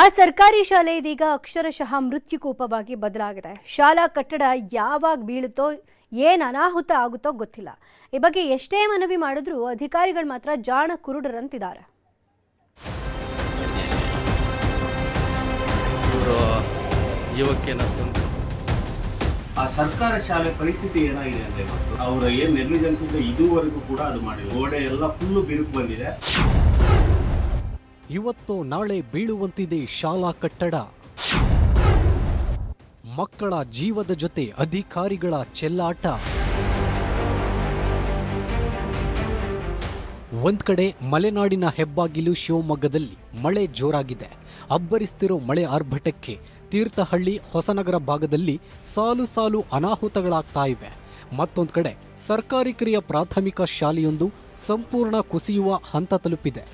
ಆ ಸರ್ಕಾರಿ ಶಾಲೆ ಇದೀಗ ಅಕ್ಷರಶಃ ಮೃತ್ಯುಕೂಪವಾಗಿ ಬದಲಾಗಿದೆ. ಶಾಲಾ ಕಟ್ಟಡ ಯಾವಾಗ ಬೀಳುತ್ತೋ ಏನು ಅನಾಹುತ ಆಗುತ್ತೋ ಗೊತ್ತಿಲ್ಲ. ಈ ಬಗ್ಗೆ ಎಷ್ಟೇ ಮನವಿ ಮಾಡಿದ್ರೂ ಅಧಿಕಾರಿಗಳು ಮಾತ್ರ ಜಾಣ ಕುರುಡರಂತಿದ್ದಾರೆ. ಆ ಸರ್ಕಾರ ಶಾಲೆ ಪರಿಸ್ಥಿತಿ ಏನಾಗಿದೆ ಅಂದ್ರೆ ಅವರ ಏನು ನೆಗ್ಲಿಜೆನ್ಸ್ ಇದೆ ಇದುವರೆಗೂ ಕೂಡ ಅದು ಮಾಡಿಲ್ಲ. ಗೋಡೆ ಎಲ್ಲ ಫುಲ್ಲು ಬಿರುಕು ಬಂದಿದೆ. ಇವತ್ತು ನಾಳೆ ಬೀಳುವಂತಿದೆ ಶಾಲಾ ಕಟ್ಟಡ. ಮಕ್ಕಳ ಜೀವದ ಜೊತೆ ಅಧಿಕಾರಿಗಳ ಚೆಲ್ಲಾಟ. ಒಂದ್ ಕಡೆ ಮಲೆನಾಡಿನ ಹೆಬ್ಬಾಗಿಲು ಶಿವಮೊಗ್ಗದಲ್ಲಿ ಮಳೆ ಜೋರಾಗಿದೆ. ಅಬ್ಬರಿಸ್ತಿರೋ ಮಳೆ ಆರ್ಭಟಕ್ಕೆ ತೀರ್ಥಹಳ್ಳಿ ಹೊಸನಗರ ಭಾಗದಲ್ಲಿ ಸಾಲು ಸಾಲು ಅನಾಹುತಗಳಾಗ್ತಾ ಇವೆ. ಮತ್ತೊಂದು ಕಡೆ ಸರ್ಕಾರಿ ಕಿರಿಯ ಪ್ರಾಥಮಿಕ ಶಾಲೆಯೊಂದು ಸಂಪೂರ್ಣ ಕುಸಿಯುವ ಹಂತ ತಲುಪಿದೆ.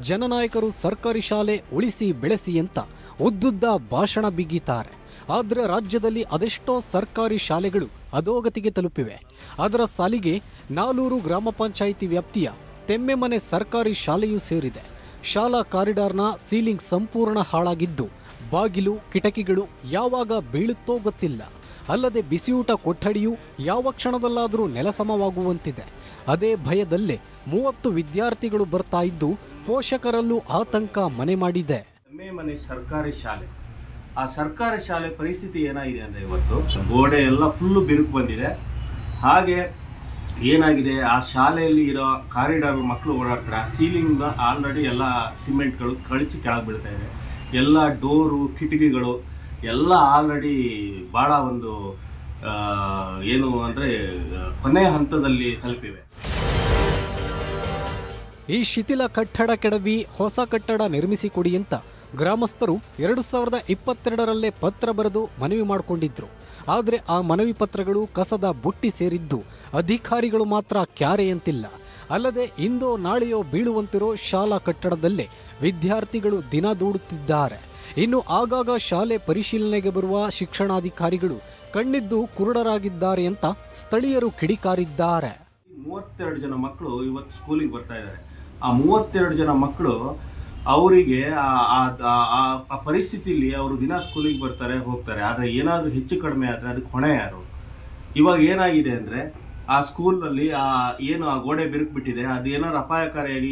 ಜನನಾಯಕರು ಸರ್ಕಾರಿ ಶಾಲೆ ಉಳಿಸಿ ಬೆಳೆಸಿ ಅಂತ ಉದ್ದುದ್ದ ಭಾಷಣ ಬಿಗಿತಾರೆ. ಆದರೆ ರಾಜ್ಯದಲ್ಲಿ ಅದೆಷ್ಟೋ ಸರ್ಕಾರಿ ಶಾಲೆಗಳು ಅಧೋಗತಿಗೆ ತಲುಪಿವೆ. ಅದರ ಸಾಲಿಗೆ ನಾಲೂರು ಗ್ರಾಮ ಪಂಚಾಯಿತಿ ವ್ಯಾಪ್ತಿಯ ತೆಮ್ಮೆಮನೆ ಸರ್ಕಾರಿ ಶಾಲೆಯೂ ಸೇರಿದೆ. ಶಾಲಾ ಕಾರಿಡಾರ್ನ ಸೀಲಿಂಗ್ ಸಂಪೂರ್ಣ ಹಾಳಾಗಿದ್ದು ಬಾಗಿಲು ಕಿಟಕಿಗಳು ಯಾವಾಗ ಬೀಳುತ್ತೋ ಗೊತ್ತಿಲ್ಲ. ಅಲ್ಲದೆ ಬಿಸಿಯೂಟ ಕೊಠಡಿಯೂ ಯಾವ ಕ್ಷಣದಲ್ಲಾದರೂ ನೆಲಸಮವಾಗುವಂತಿದೆ. ಅದೇ ಭಯದಲ್ಲೇ 30 ವಿದ್ಯಾರ್ಥಿಗಳು ಬರ್ತಾ ಇದ್ದು ಪೋಷಕರಲ್ಲೂ ಆತಂಕ ಮನೆ ಮಾಡಿದೆ. ತೆಮ್ಮೆಮನೆ ಸರ್ಕಾರಿ ಶಾಲೆ, ಆ ಸರ್ಕಾರಿ ಶಾಲೆ ಪರಿಸ್ಥಿತಿ ಏನಾಗಿದೆ ಅಂದರೆ ಇವತ್ತು ಗೋಡೆ ಎಲ್ಲ ಫುಲ್ಲು ಬಿರುಕು ಬಂದಿದೆ. ಹಾಗೆ ಏನಾಗಿದೆ, ಆ ಶಾಲೆಯಲ್ಲಿ ಇರೋ ಕಾರಿಡಾರ್ ಮಕ್ಕಳು ಓಡಾಡ್ತಾರೆ. ಆ ಸೀಲಿಂಗ್ ಆಲ್ರೆಡಿ ಎಲ್ಲ ಸಿಮೆಂಟ್ಗಳು ಕಳಚಿ ಕೆಳಗೆ ಬೀಳ್ತಾ ಇದೆ. ಎಲ್ಲ ಡೋರು ಕಿಟಕಿಗಳು ಎಲ್ಲ ಆಲ್ರೆಡಿ ಭಾಳ ಒಂದು ಏನು ಅಂದರೆ ಕೊನೆಯ ಹಂತದಲ್ಲಿ ತಲುಪಿವೆ. ಈ ಶಿಥಿಲ ಕಟ್ಟಡ ಕೆಡವಿ ಹೊಸ ಕಟ್ಟಡ ನಿರ್ಮಿಸಿಕೊಡಿ ಅಂತ ಗ್ರಾಮಸ್ಥರು 2022ರಲ್ಲೇ ಪತ್ರ ಬರೆದು ಮನವಿ ಮಾಡಿಕೊಂಡಿದ್ರು. ಆದರೆ ಆ ಮನವಿ ಪತ್ರಗಳು ಕಸದ ಬುಟ್ಟಿ ಸೇರಿದ್ದು ಅಧಿಕಾರಿಗಳು ಮಾತ್ರ ಕ್ಯಾರೆಯಂತಿಲ್ಲ. ಅಲ್ಲದೆ ಇಂದೋ ನಾಳೆಯೋ ಬೀಳುವಂತಿರೋ ಶಾಲಾ ಕಟ್ಟಡದಲ್ಲೇ ವಿದ್ಯಾರ್ಥಿಗಳು ದಿನ ದೂಡುತ್ತಿದ್ದಾರೆ. ಇನ್ನು ಆಗಾಗ ಶಾಲೆ ಪರಿಶೀಲನೆಗೆ ಬರುವ ಶಿಕ್ಷಣಾಧಿಕಾರಿಗಳು ಕಣ್ಣಿದ್ದು ಕುರುಡರಾಗಿದ್ದಾರೆ ಅಂತ ಸ್ಥಳೀಯರು ಕಿಡಿಕಾರಿದ್ದಾರೆ. 32 ಜನ ಮಕ್ಕಳು ಇವತ್ತು ಸ್ಕೂಲಿಗೆ ಬರ್ತಾ ಇದ್ದಾರೆ. ಆ 32 ಜನ ಮಕ್ಕಳು ಅವರಿಗೆ ಆ ಪರಿಸ್ಥಿತಿಯಲ್ಲಿ ಅವರು ದಿನ ಸ್ಕೂಲಿಗೆ ಬರ್ತಾರೆ ಹೋಗ್ತಾರೆ. ಆದರೆ ಏನಾದರೂ ಹೆಚ್ಚು ಕಡಿಮೆ ಆದರೆ ಅದಕ್ಕೆ ಹೊಣೆ ಯಾರು? ಇವಾಗ ಏನಾಗಿದೆ ಅಂದರೆ ಆ ಸ್ಕೂಲಲ್ಲಿ ಏನು ಆ ಗೋಡೆ ಬಿರುಕು ಬಿಟ್ಟಿದೆ, ಅದು ಏನಾದ್ರು ಅಪಾಯಕಾರಿಯಾಗಿ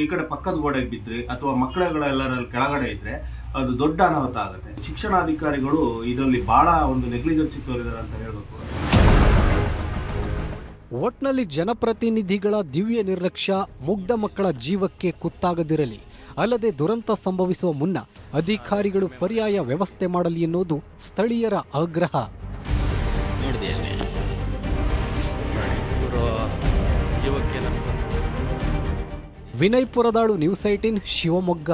ಈ ಕಡೆ ಪಕ್ಕದ ಗೋಡೆಗೆ ಬಿದ್ದರೆ ಅಥವಾ ಮಕ್ಕಳುಗಳೆಲ್ಲರಲ್ಲಿ ಕೆಳಗಡೆ ಇದ್ದರೆ ಅದು ದೊಡ್ಡ ಅನಾಹುತ ಆಗುತ್ತೆ. ಶಿಕ್ಷಣಾಧಿಕಾರಿಗಳು ಇದರಲ್ಲಿ ಭಾಳ ಒಂದು ನೆಗ್ಲಿಜೆನ್ಸಿ ತೋರಿದ್ದಾರೆ ಅಂತ ಹೇಳಬೇಕು. ಒಟ್ನಲ್ಲಿ ಜನಪ್ರತಿನಿಧಿಗಳ ದಿವ್ಯ ನಿರ್ಲಕ್ಷ್ಯ ಮುಗ್ಧ ಮಕ್ಕಳ ಜೀವಕ್ಕೆ ಕುತ್ತಾಗದಿರಲಿ. ಅಲ್ಲದೆ ದುರಂತ ಸಂಭವಿಸುವ ಮುನ್ನ ಅಧಿಕಾರಿಗಳು ಪರ್ಯಾಯ ವ್ಯವಸ್ಥೆ ಮಾಡಲಿ ಎನ್ನುವುದು ಸ್ಥಳೀಯರ ಆಗ್ರಹ. ವಿನಯ್ ಪುರದಾಳು, ನ್ಯೂಸ್ 18 ಶಿವಮೊಗ್ಗ.